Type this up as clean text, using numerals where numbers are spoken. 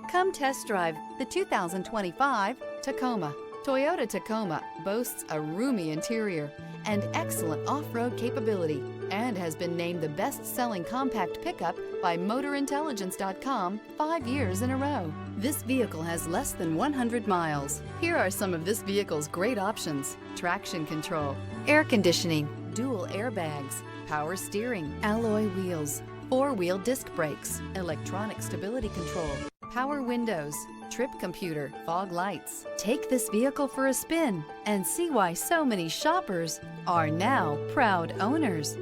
Come test drive the 2025 Tacoma. Toyota Tacoma boasts a roomy interior and excellent off-road capability and has been named the best-selling compact pickup by MotorIntelligence.com 5 years in a row. This vehicle has less than 100 miles. Here are some of this vehicle's great options: traction control, air conditioning, dual airbags, power steering, alloy wheels, four-wheel disc brakes, electronic stability control, power windows, trip computer, fog lights. Take this vehicle for a spin and see why so many shoppers are now proud owners.